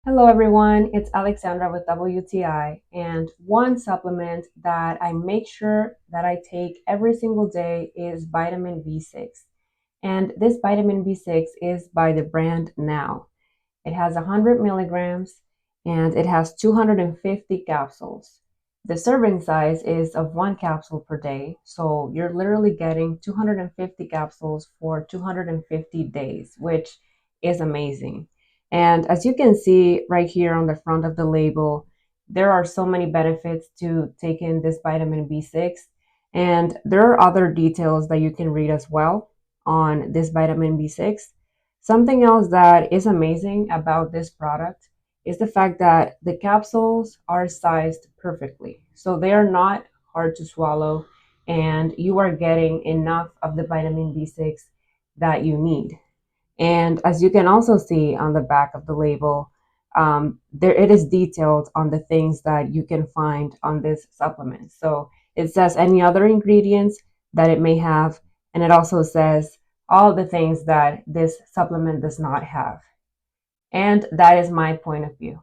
Hello everyone, it's Alexandra with WTI, and one supplement that I make sure that I take every single day is vitamin B6. And this vitamin B6 is by the brand Now. It has 100 milligrams and it has 250 capsules. The serving size is of one capsule per day, so you're literally getting 250 capsules for 250 days, which is amazing. And as you can see right here on the front of the label, there are so many benefits to taking this vitamin B6. And there are other details that you can read as well on this vitamin B6. Something else that is amazing about this product is the fact that the capsules are sized perfectly. So they are not hard to swallow, and you are getting enough of the vitamin B6 that you need. And as you can also see on the back of the label, there it is detailed on the things that you can find on this supplement. So it says any other ingredients that it may have, and it also says all the things that this supplement does not have. And that is my point of view.